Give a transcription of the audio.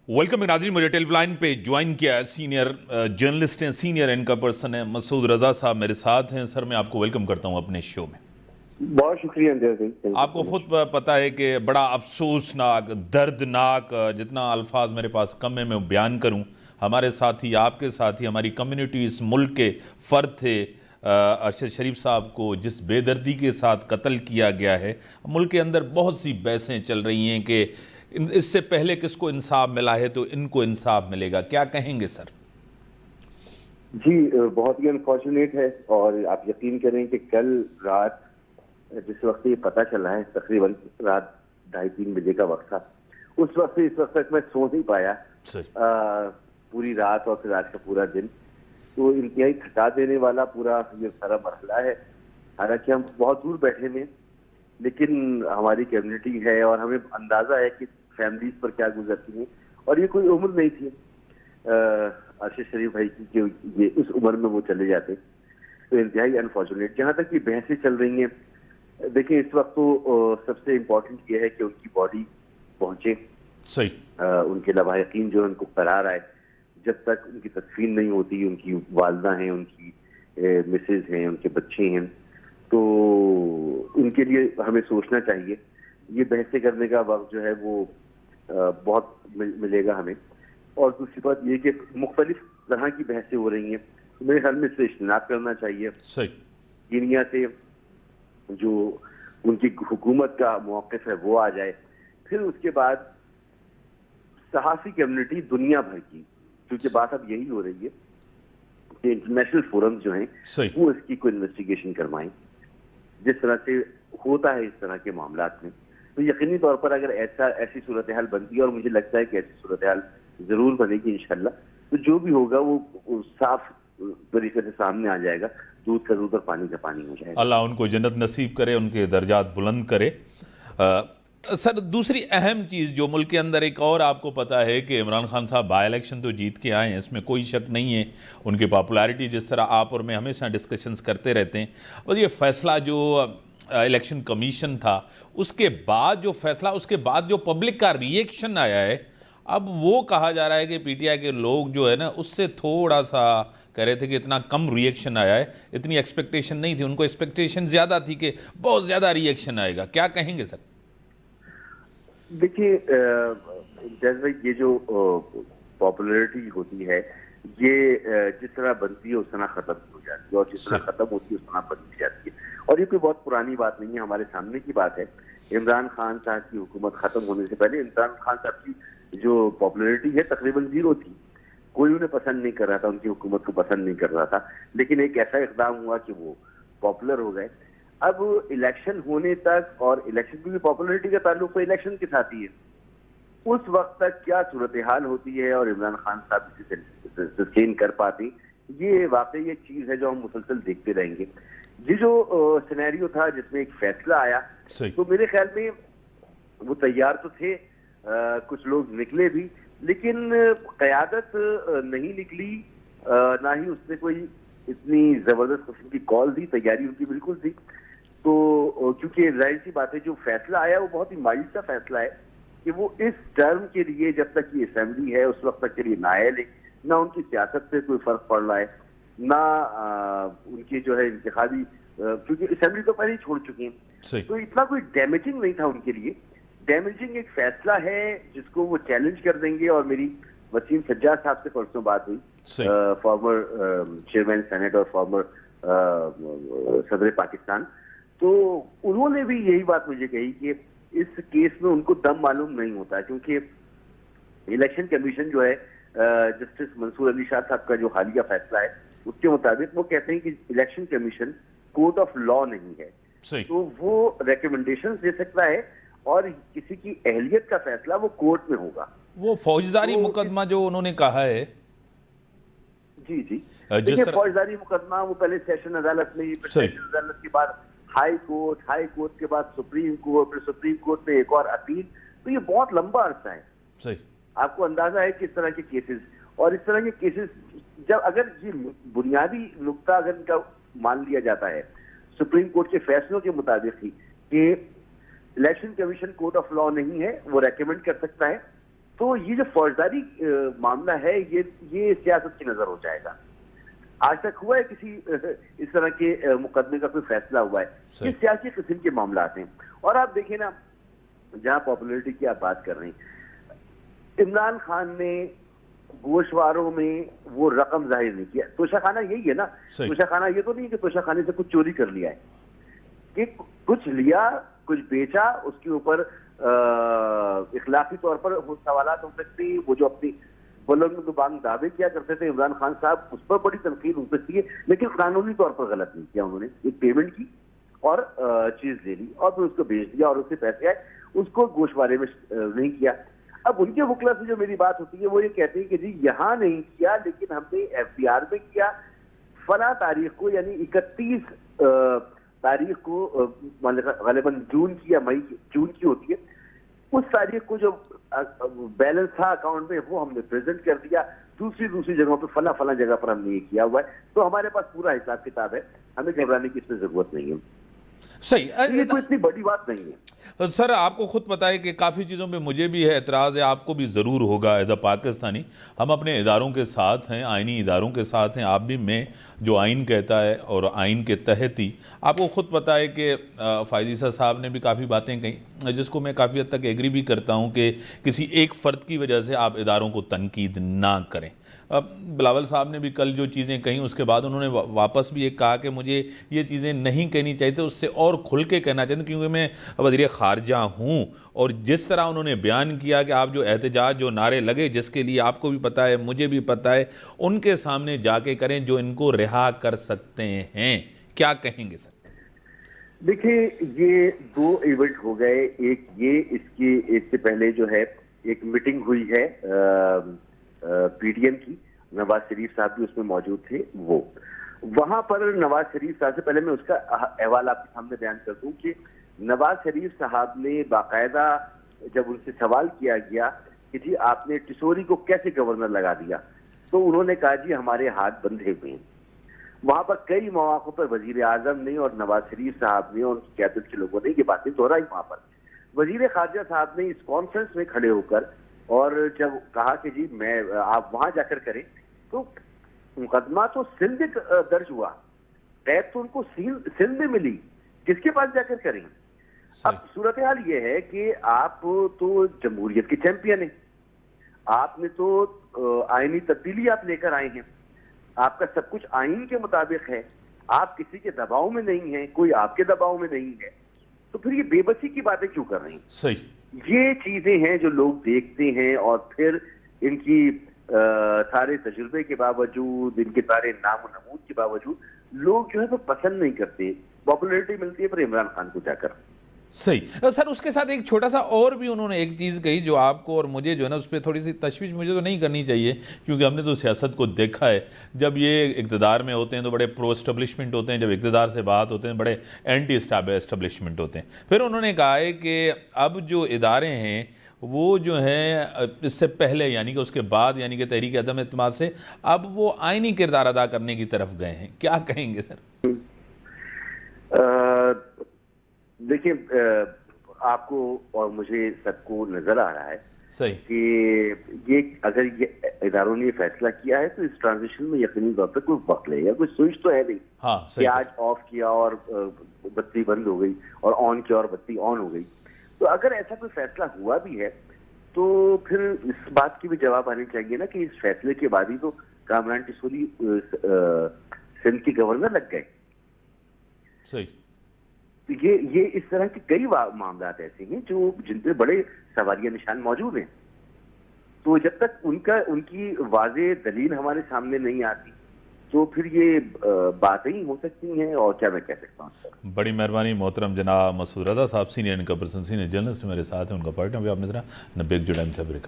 Welcome नाज़रीन, मुझे telephone line पे ज्वाइन किया है सीनियर जर्नलिस्ट हैं, सीनियर एंकर पर्सन है मसूद रज़ा साहब मेरे साथ हैं। सर मैं आपको वेलकम करता हूं अपने शो में। बहुत शुक्रिया अंजय। आपको खुद पता है कि बड़ा अफसोसनाक, दर्दनाक, जितना अल्फाज मेरे पास कम है मैं बयान करूं, हमारे साथी, आपके साथी, हमारी कम्युनिटी, इस मुल्क के फ़र्द थे अरशद शरीफ साहब को जिस बेदर्दी के साथ कत्ल किया गया है। मुल्क के अंदर बहुत सी बहसें चल रही हैं कि इससे पहले किसको इंसाफ मिला है तो इनको इंसाफ मिलेगा, क्या कहेंगे सर? जी बहुत ही अनफॉर्चुनेट है, और आप यकीन करें कि कल रात जिस वक्त ये पता चला है, तकरीबन रात 2:30-3 बजे का वक्त था, उस वक्त से इस वक्त तक मैं सो नहीं पाया पूरी रात और फिर आज का पूरा दिन। तो इंतहाई थका देने वाला पूरा ये सारा मसला है। हालांकि हम बहुत दूर बैठे हैं, लेकिन हमारी कम्युनिटी है और हमें अंदाजा है कि फैमिलीज पर क्या गुजरती हैं, और ये कोई उम्र नहीं थी अरशद शरीफ भाई की कि ये उस उम्र में वो चले जाते। तो इंतहाई अनफॉर्चुनेट। जहाँ तक ये बहसें चल रही हैं, देखिए इस वक्त तो सबसे इम्पोर्टेंट ये है कि उनकी बॉडी पहुंचे, सही उनके लबा यकीन जो उनको करार आए। जब तक उनकी तदफीन नहीं होती, उनकी वालदा हैं, उनकी मिसेज हैं, उनके बच्चे हैं, तो उनके लिए हमें सोचना चाहिए। ये बहसें करने का वक्त जो है वो बहुत मिलेगा हमें। और दूसरी बात ये कि मुख्तलिफ तरह की बहसें हो रही हैं, तो मेरे ख्याल में इससे इज्तनाब करना चाहिए। सही कीनिया से जो उनकी हुकूमत का मौक़िफ़ है वो आ जाए, फिर उसके बाद सहाफ़ी कम्युनिटी दुनिया भर की, क्योंकि बात अब यही हो रही है कि इंटरनेशनल फोरम्स जो हैं वो इसकी कोई इन्वेस्टिगेशन करवाएं, जिस तरह से होता है इस तरह के मामलात में। तो यकीनी तौर पर अगर ऐसी सूरत हाल बनती है, और मुझे लगता है कि ऐसी सूरत हाल जरूर बनेगी इंशाल्लाह, तो जो भी होगा वो साफ तरीके से सामने आ जाएगा, दूध का दूध और पानी का पानी हो जाएगा। अल्लाह उनको जन्नत नसीब करे, उनके दर्जात बुलंद करे। सर दूसरी अहम चीज़ जो मुल्क के अंदर एक और आपको पता है कि इमरान खान साहब बाई इलेक्शन तो जीत के आए हैं, इसमें कोई शक नहीं है। उनकी पॉपुलैरिटी जिस तरह आप और मैं हमेशा डिस्कशंस करते रहते हैं, और ये फैसला जो इलेक्शन कमीशन था उसके बाद जो फैसला, उसके बाद जो पब्लिक का रिएक्शन आया है, अब वो कहा जा रहा है कि पीटीआई के लोग जो है ना उससे थोड़ा सा कह रहे थे कि इतना कम रिएक्शन आया है, इतनी एक्सपेक्टेशन नहीं थी, उनको एक्सपेक्टेशन ज़्यादा थी कि बहुत ज़्यादा रिएक्शन आएगा। क्या कहेंगे सर? देखिए जैसे ये जो पॉपुलैरिटी होती है, ये जिस तरह बनती है उस तरह खत्म हो जाती है, और जिस तरह खत्म होती है उस तरह बनती जाती है। और ये कोई बहुत पुरानी बात नहीं है, हमारे सामने की बात है। इमरान खान साहब की हुकूमत खत्म होने से पहले इमरान खान साहब की जो पॉपुलैरिटी है तकरीबन 0 थी। कोई उन्हें पसंद नहीं कर रहा था, उनकी हुकूमत को पसंद नहीं कर रहा था, लेकिन एक ऐसा इक़दाम हुआ कि वो पॉपुलर हो गए। अब इलेक्शन होने तक, और इलेक्शन की भी पॉपुलैरिटी का ताल्लुक तो इलेक्शन के साथ ही है, उस वक्त तक क्या सूरत हाल होती है और इमरान खान साहब इसे सस्टेन कर पाते, ये वाकई एक चीज है जो हम मुसलसल देखते रहेंगे। ये जो सिनेरियो था जिसमें एक फैसला आया, तो मेरे ख्याल में वो तैयार तो थे, कुछ लोग निकले भी, लेकिन क़यादत नहीं निकली, ना ही उसने कोई इतनी जबरदस्त किस्म की कॉल दी। तैयारी उनकी बिल्कुल थी। तो क्योंकि जाहिर सी बात है जो फैसला आया वो बहुत ही माइल्ड सा फैसला है कि वो इस टर्म के लिए, जब तक ये असेंबली है उस वक्त तक के लिए नायल है, ना उनकी सियासत से कोई फर्क पड़ रहा है, ना उनकी जो है इंतखाबी, क्योंकि असेंबली तो पहले ही छोड़ चुकी हैं, तो इतना कोई डैमेजिंग नहीं था उनके लिए। डैमेजिंग एक फैसला है जिसको वो चैलेंज कर देंगे। और मेरी वसीम सज्जाद साहब से परसों बात हुई, फॉर्मर चेयरमैन सेनेट और फॉर्मर सदर पाकिस्तान, तो उन्होंने भी यही बात मुझे कही कि इस केस में उनको दम मालूम नहीं होता, क्योंकि इलेक्शन कमीशन जो है जस्टिस मंसूर अली शाह साहब का जो हालिया फैसला है उसके मुताबिक वो कहते हैं कि election commission court of law नहीं है। तो वो रिकमेंडेशन दे सकता है और किसी की अहलियत का फैसला वो कोर्ट में होगा। वो फौजदारी मुकदमा जो उन्होंने कहा है, जी देखिए फौजदारी मुकदमा वो पहले सेशन अदालत में, सेशन अदालत के बाद हाई कोर्ट के बाद सुप्रीम कोर्ट, फिर सुप्रीम कोर्ट में एक और अपील, तो ये बहुत लंबा अरसा है। सही आपको अंदाजा है कि इस तरह के केसेस, और इस तरह के केसेस जब अगर ये बुनियादी नुक्ता अगर इनका मान लिया जाता है सुप्रीम कोर्ट के फैसलों के मुताबिक ही कि election commission court of law नहीं है, वो रेकमेंड कर सकता है تو یہ جو فوجداری معاملہ ہے یہ سیاست کی نظر ہو جائے گا. آج تک ہوا ہے کسی اس طرح کے مقدمے کا کوئی فیصلہ ہوا ہے؟ یہ سیاسی قسم کے معاملات ہیں. اور آپ دیکھیں نا، جہاں پاپولرٹی کی آپ بات کر رہے ہیں، عمران خان نے گوشواروں میں وہ رقم ظاہر نہیں کیا. توشہ خانہ یہی ہے نا. توشہ خانہ یہ تو نہیں ہے کہ توشہ خانے سے کچھ چوری کر لیا ہے، کہ کچھ لیا، کچھ بیچا، اس کے اوپر اخلاقی طور پر سوالات ہو سکتے ہیں. وہ جو اپنی بلند بانگ دعوے کیا کرتے تھے عمران خان صاحب، اس پر بڑی تنقید ہو سکتی ہے، لیکن قانونی طور پر غلط نہیں کیا. انہوں نے ایک پیمنٹ کی اور چیز لے لی اور پھر اس کو بیچ دیا اور اس سے پیسے آئے، اس کو گوشوارے میں نہیں کیا. اب ان کے وکلا سے جو میری بات ہوتی ہے وہ یہ کہتے ہیں کہ جی یہاں نہیں کیا، لیکن ہم نے ایف بی آر میں کیا، فلاں تاریخ کو، یعنی 31 تاریخ کو، غالباً جون کی یا مئی جون کی ہوتی ہے، اس تاریخ کو جو بیلنس تھا اکاؤنٹ میں وہ ہم نے پریزنٹ کر دیا. دوسری جگہوں پہ فلاں جگہ پر ہم نے یہ کیا ہوا ہے. تو ہمارے پاس پورا حساب کتاب ہے، ہمیں گھبرانے کی اس میں ضرورت نہیں ہے. صحیح، یہ کوئی اتنی بڑی بات نہیں ہے. سر آپ کو خود پتہ ہے کہ کافی چیزوں پہ مجھے بھی ہے اعتراض ہے، آپ کو بھی ضرور ہوگا. ایز اے پاکستانی ہم اپنے اداروں کے ساتھ ہیں، آئینی اداروں کے ساتھ ہیں. آپ بھی، میں جو آئین کہتا ہے اور آئین کے تحت ہی، آپ کو خود پتہ ہے کہ فائز صاحب نے بھی کافی باتیں کہیں جس کو میں کافی حد تک ایگری بھی کرتا ہوں کہ کسی ایک فرد کی وجہ سے آپ اداروں کو تنقید نہ کریں. بلاول صاحب نے بھی کل جو چیزیں کہیں اس کے بعد انہوں نے واپس بھی ایک کہا کہ مجھے یہ چیزیں نہیں کہنی چاہیے تھے، اس سے اور کھل کے کہنا چاہتے کیونکہ میں وزیر خارجہ ہوں. اور جس طرح انہوں نے بیان کیا کہ آپ جو احتجاج، جو نعرے لگے، جس کے لیے آپ کو بھی پتہ ہے، مجھے بھی پتہ ہے، ان کے سامنے جا کے کریں جو ان کو رہا کر سکتے ہیں. کیا کہیں گے سر؟ دیکھیں، یہ 2 ایونٹ ہو گئے. ایک یہ، اس سے پہلے جو ہے ایک میٹنگ ہوئی ہے پی ڈی ایم کی، نواز شریف صاحب بھی اس میں موجود تھے. وہاں پر نواز شریف صاحب سے پہلے میں اس کا احوال آپ کے سامنے بیان کر دوں کہ نواز شریف صاحب نے باقاعدہ جب ان سے سوال کیا گیا کہ جی آپ نے ٹسوری کو کیسے گورنر لگا دیا، تو انہوں نے کہا جی ہمارے ہاتھ بندھے ہوئے ہیں. وہاں پر کئی مواقع پر وزیر اعظم نے اور نواز شریف صاحب نے اور ان کی قیادت کے لوگوں نے یہ باتیں دہرائی. وہاں پر وزیر خارجہ صاحب نے اس کانفرنس میں کھڑے ہو کر اور جب کہا کہ جی میں آپ وہاں جا کر کریں، تو مقدمہ تو سندھ میں درج ہوا، قید تو ان کو سندھ میں ملی، کس کے پاس جا کر کریں؟ اب صورتحال یہ ہے کہ آپ تو جمہوریت کے چیمپئن ہیں، آپ نے تو آئینی تبدیلی آپ لے کر آئے ہیں، آپ کا سب کچھ آئین کے مطابق ہے، آپ کسی کے دباؤ میں نہیں ہیں، کوئی آپ کے دباؤ میں نہیں ہے، تو پھر یہ بے بسی کی باتیں کیوں کر رہے ہیں؟ صحیح، یہ چیزیں ہیں جو لوگ دیکھتے ہیں اور پھر ان کی سارے تجربے کے باوجود، ان کے سارے نام و نمود کے باوجود لوگ جو ہے وہ پسند نہیں کرتے. پاپولرٹی ملتی ہے پر عمران خان کو جا کر. صحیح. سر اس کے ساتھ ایک چھوٹا سا اور بھی انہوں نے ایک چیز کہی جو آپ کو اور مجھے جو ہے نا اس پہ تھوڑی سی تشویش مجھے تو نہیں کرنی چاہیے، کیونکہ ہم نے تو سیاست کو دیکھا ہے. جب یہ اقتدار میں ہوتے ہیں تو بڑے پرو اسٹیبلشمنٹ ہوتے ہیں، جب اقتدار سے بات ہوتے ہیں بڑے اینٹی اسٹیبلشمنٹ ہوتے ہیں. پھر انہوں نے کہا ہے کہ اب جو ادارے ہیں وہ جو ہیں اس سے پہلے یعنی کہ اس کے بعد یعنی کہ تحریک عدم اعتماد سے اب وہ آئینی کردار ادا کرنے کی طرف گئے ہیں. کیا کہیں گے سر؟ دیکھیں، آپ کو اور مجھے سب کو نظر آ رہا ہے صحیح کہ یہ اگر یہ اداروں نے یہ فیصلہ کیا ہے تو اس ٹرانزیشن میں یقینی طور پہ کوئی وقت لگے گا. کوئی سوئچ تو ہے نہیں کہ آج آف کیا اور بتی بند ہو گئی اور آن کیا اور بتی آن ہو گئی. تو اگر ایسا کوئی فیصلہ ہوا بھی ہے تو پھر اس بات کی بھی جواب آنی چاہیے نا کہ اس فیصلے کے بعد ہی تو کامران ٹسوری سندھ کے گورنر لگ گئے. صحیح. یہ اس طرح کے کئی معاملات ایسے ہیں جو جن پہ بڑے سوالیہ نشان موجود ہیں. تو جب تک ان کی واضح دلیل ہمارے سامنے نہیں آتی تو پھر یہ باتیں ہی ہو سکتی ہیں اور کیا میں کہہ سکتا ہوں. بڑی مہربانی محترم جناب مسعود رضا صاحب، سینئر ان کا پرسن سینئر جرنلسٹ میرے ساتھ ہیں. ان کا پارٹ میں آپ نظر 90 جو ٹائم تھا بریک.